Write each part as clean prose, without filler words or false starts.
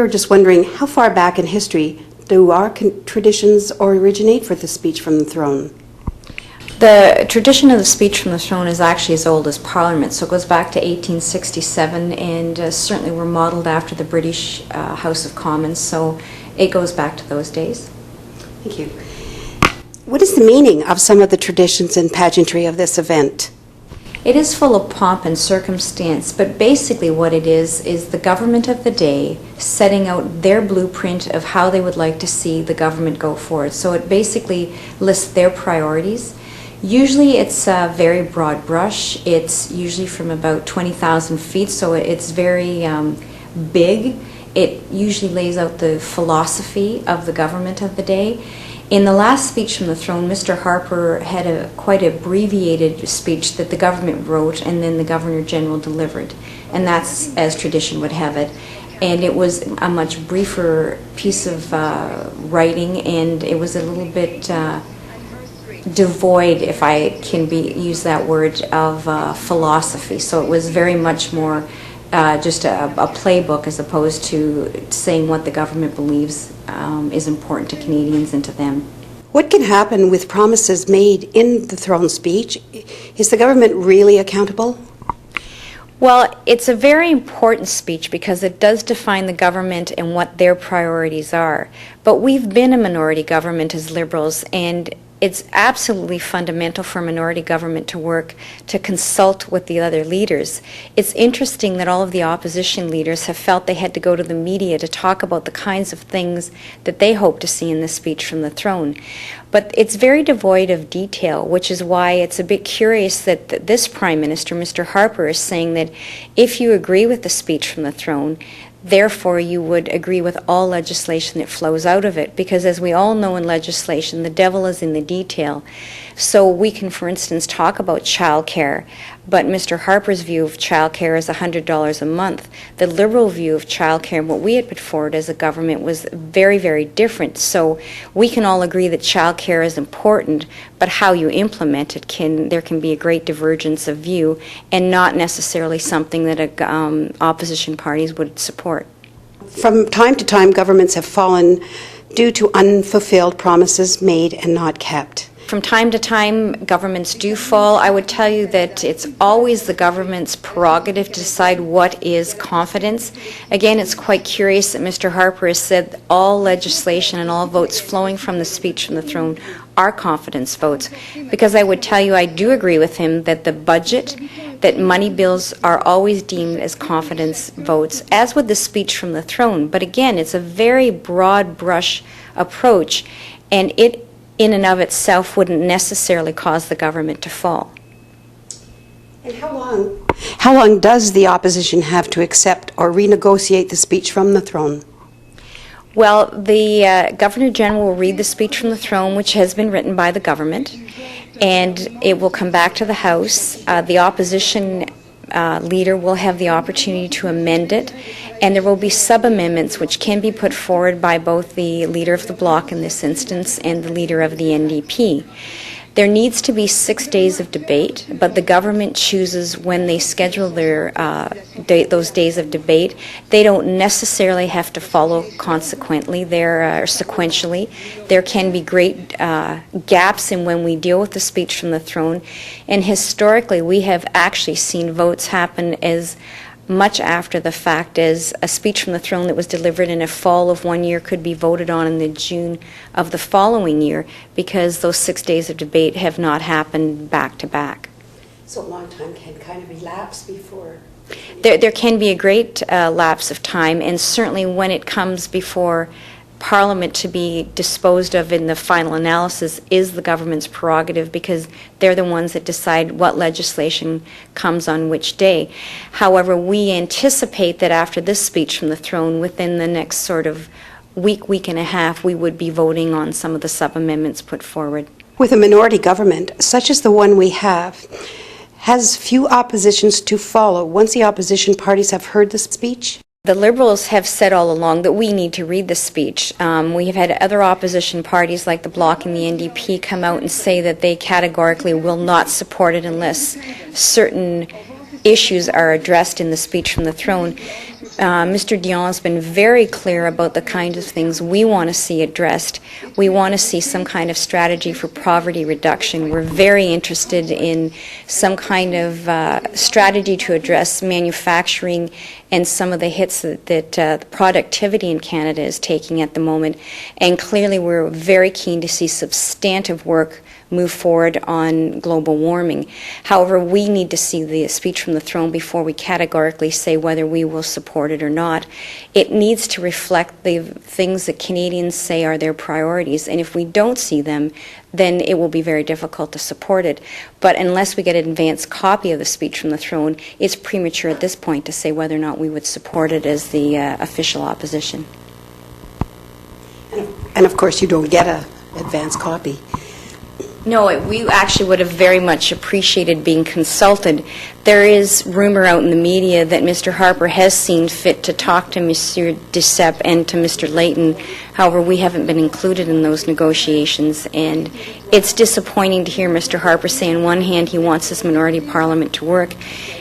were just wondering, how far back in history do our traditions originate for the speech from the throne? The tradition of the speech from the throne is actually as old as Parliament, so it goes back to 1867, and certainly we're modeled after the British House of Commons, so it goes back to those days. Thank you. What is the meaning of some of the traditions and pageantry of this event? It is full of pomp and circumstance, but basically what it is the government of the day setting out their blueprint of how they would like to see the government go forward. So it basically lists their priorities. Usually it's a very broad brush. It's usually from about 20,000 feet, so it's very big. It usually lays out the philosophy of the government of the day. In the last speech from the throne, Mr. Harper had a quite abbreviated speech that the government wrote and then the Governor General delivered, and that's as tradition would have it. And it was a much briefer piece of writing, and it was a little bit devoid, if I can use that word, of philosophy. So it was very much more just a playbook as opposed to saying what the government believes is important to Canadians and to them. What can happen with promises made in the throne speech? Is the government really accountable? Well, it's a very important speech because it does define the government and what their priorities are. But we've been a minority government as Liberals, and it's absolutely fundamental for a minority government to work to consult with the other leaders. It's interesting that all of the opposition leaders have felt they had to go to the media to talk about the kinds of things that they hope to see in the speech from the throne. But it's very devoid of detail, which is why it's a bit curious that this Prime Minister, Mr. Harper, is saying that if you agree with the speech from the throne, therefore you would agree with all legislation that flows out of it, because as we all know in legislation, the devil is in the detail. So we can, for instance, talk about childcare, but Mr. Harper's view of childcare is $100 a month. The Liberal view of childcare and what we had put forward as a government was very, very different. So we can all agree that childcare is important, but how you implement it there can be a great divergence of view, and not necessarily something that opposition parties would support. From time to time, governments have fallen due to unfulfilled promises made and not kept. From time to time, governments do fall. I would tell you that it's always the government's prerogative to decide what is confidence. Again, it's quite curious that Mr. Harper has said all legislation and all votes flowing from the speech from the throne are confidence votes, because I would tell you I do agree with him that the budget, that money bills are always deemed as confidence votes, as would the speech from the throne. But again, it's a very broad brush approach, and it in and of itself wouldn't necessarily cause the government to fall. And how long does the opposition have to accept or renegotiate the speech from the throne? Well, the Governor General will read the speech from the throne, which has been written by the government, and it will come back to the House. The opposition leader will have the opportunity to amend it, and there will be sub-amendments which can be put forward by both the leader of the bloc in this instance and the leader of the NDP. There needs to be 6 days of debate, but the government chooses when they schedule their those days of debate. They don't necessarily have to follow consequently, sequentially. There can be great gaps in when we deal with the speech from the throne, and historically we have actually seen votes happen as much after the fact as a speech from the throne that was delivered in a fall of one year could be voted on in the June of the following year, because those 6 days of debate have not happened back to back. So a long time can kind of elapse before... There can be a great lapse of time, and certainly when it comes before Parliament to be disposed of in the final analysis is the government's prerogative, because they're the ones that decide what legislation comes on which day. However, we anticipate that after this speech from the throne, within the next sort of week and a half, we would be voting on some of the sub-amendments put forward. With a minority government, such as the one we have, has few oppositions to follow once the opposition parties have heard the speech? The Liberals have said all along that we need to read the speech. We have had other opposition parties like the Bloc and the NDP come out and say that they categorically will not support it unless certain issues are addressed in the speech from the throne. Mr. Dewan has been very clear about the kinds of things we want to see addressed. We want to see some kind of strategy for poverty reduction. We're very interested in some kind of strategy to address manufacturing and some of the hits that productivity in Canada is taking at the moment. And clearly we're very keen to see substantive work move forward on global warming. However, we need to see the speech from the throne before we categorically say whether we will support it or not. It needs to reflect the things that Canadians say are their priorities, and if we don't see them, then it will be very difficult to support it. But unless we get an advance copy of the speech from the throne, it's premature at this point to say whether or not we would support it as the official opposition. And of course, you don't get an advance copy. No, we actually would have very much appreciated being consulted. There is rumor out in the media that Mr. Harper has seen fit to talk to Mr. Duceppe and to Mr. Layton. However, we haven't been included in those negotiations, and it's disappointing to hear Mr. Harper say on one hand he wants this minority parliament to work,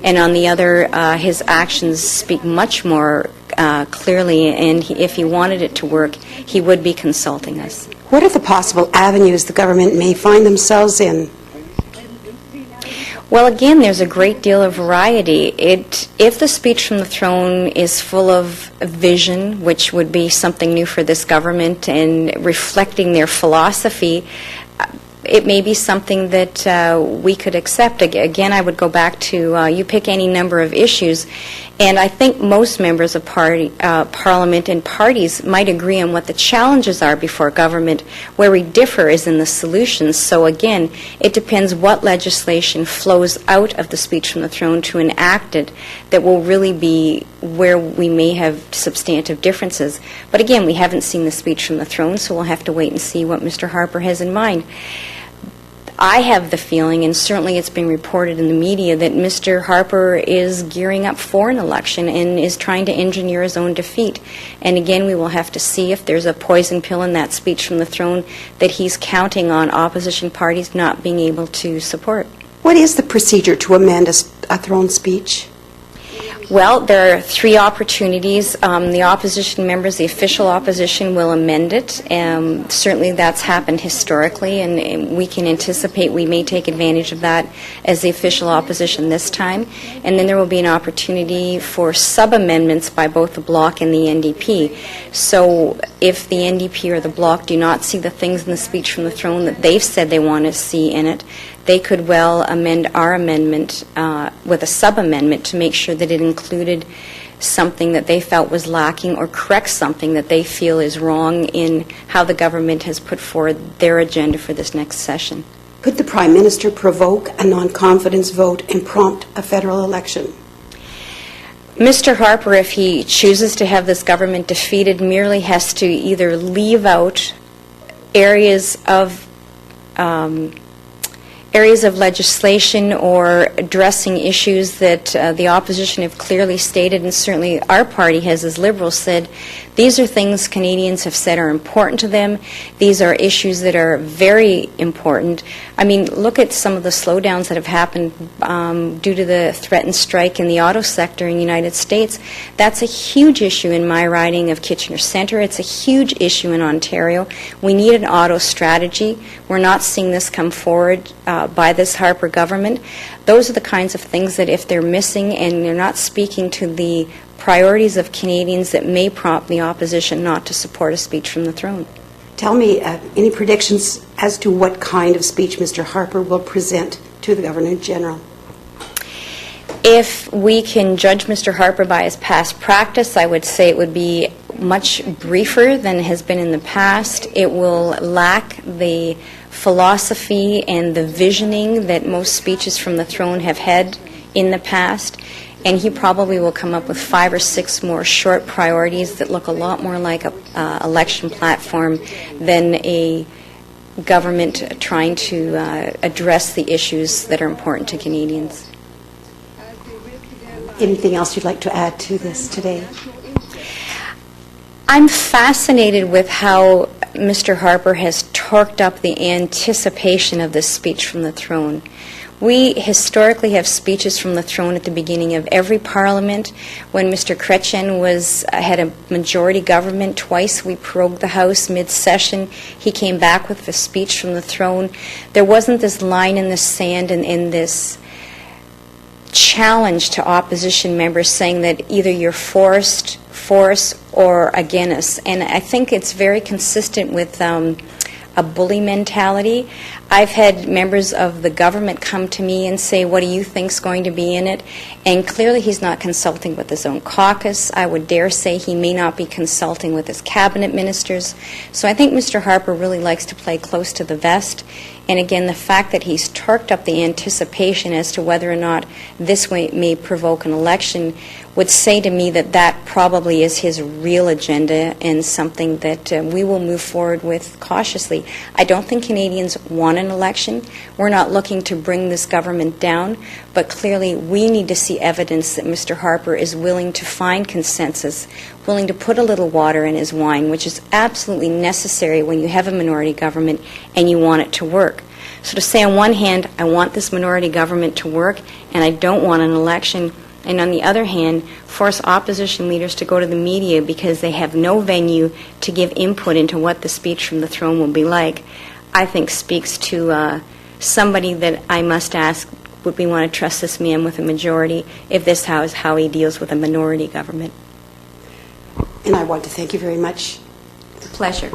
and on the other his actions speak much more clearly, and if he wanted it to work, he would be consulting us. What are the possible avenues the government may find themselves in? Well, again, there's a great deal of variety. If the speech from the throne is full of vision, which would be something new for this government, and reflecting their philosophy, it may be something that we could accept. Again, I would go back to you pick any number of issues, and I think most members of Parliament and parties might agree on what the challenges are before government. Where we differ is in the solutions. So again, it depends what legislation flows out of the speech from the throne to enact it that will really be where we may have substantive differences. But again, we haven't seen the speech from the throne, so we'll have to wait and see what Mr. Harper has in mind. I have the feeling, and certainly it's been reported in the media, that Mr. Harper is gearing up for an election and is trying to engineer his own defeat. And again, we will have to see if there's a poison pill in that speech from the throne that he's counting on opposition parties not being able to support. What is the procedure to amend a throne speech? Well, there are three opportunities. The opposition members, the official opposition, will amend it. Certainly that's happened historically, and we can anticipate we may take advantage of that as the official opposition this time. And then there will be an opportunity for sub-amendments by both the Bloc and the NDP. So if the NDP or the Bloc do not see the things in the speech from the throne that they've said they want to see in it, they could well amend our amendment with a sub-amendment to make sure that it included something that they felt was lacking or correct something that they feel is wrong in how the government has put forward their agenda for this next session. Could the Prime Minister provoke a non-confidence vote and prompt a federal election? Mr. Harper, if he chooses to have this government defeated, merely has to either leave out areas of legislation or addressing issues that the opposition have clearly stated, and certainly our party has, as Liberals, said these are things Canadians have said are important to them. These are issues that are very important. I mean, look at some of the slowdowns that have happened due to the threatened strike in the auto sector in the United States. That's a huge issue in my riding of Kitchener Centre. It's a huge issue in Ontario. We need an auto strategy. We're not seeing this come forward by this Harper government. Those are the kinds of things that if they're missing and they're not speaking to the priorities of Canadians, that may prompt the opposition not to support a speech from the throne. Tell me any predictions as to what kind of speech Mr. Harper will present to the Governor-General. If we can judge Mr. Harper by his past practice, I would say it would be much briefer than has been in the past. It will lack the philosophy and the visioning that most speeches from the throne have had in the past, and he probably will come up with 5 or 6 more short priorities that look a lot more like an election platform than a government trying to address the issues that are important to Canadians. Anything else you'd like to add to this today? I'm fascinated with how Mr. Harper has torqued up the anticipation of this speech from the throne. We historically have speeches from the throne at the beginning of every parliament. When Mr. Chrétien had a majority government, twice we prorogued the House mid-session. He came back with a speech from the throne. There wasn't this line in the sand and in this challenge to opposition members saying that either you're for us or against us. And I think it's very consistent with a bully mentality. I've had members of the government come to me and say, what do you think's going to be in it? And clearly he's not consulting with his own caucus. I would dare say he may not be consulting with his cabinet ministers. So I think Mr. Harper really likes to play close to the vest. And again, the fact that he's torqued up the anticipation as to whether or not this may provoke an election would say to me that that probably is his real agenda and something that we will move forward with cautiously. I don't think Canadians want an election. We're not looking to bring this government down, but clearly we need to see evidence that Mr. Harper is willing to find consensus, willing to put a little water in his wine, which is absolutely necessary when you have a minority government and you want it to work. So to say on one hand, I want this minority government to work and I don't want an election, and on the other hand, force opposition leaders to go to the media because they have no venue to give input into what the speech from the throne will be like, I think speaks to somebody that I must ask, would we want to trust this man with a majority if this is how he deals with a minority government? And I want to thank you very much. It's a pleasure.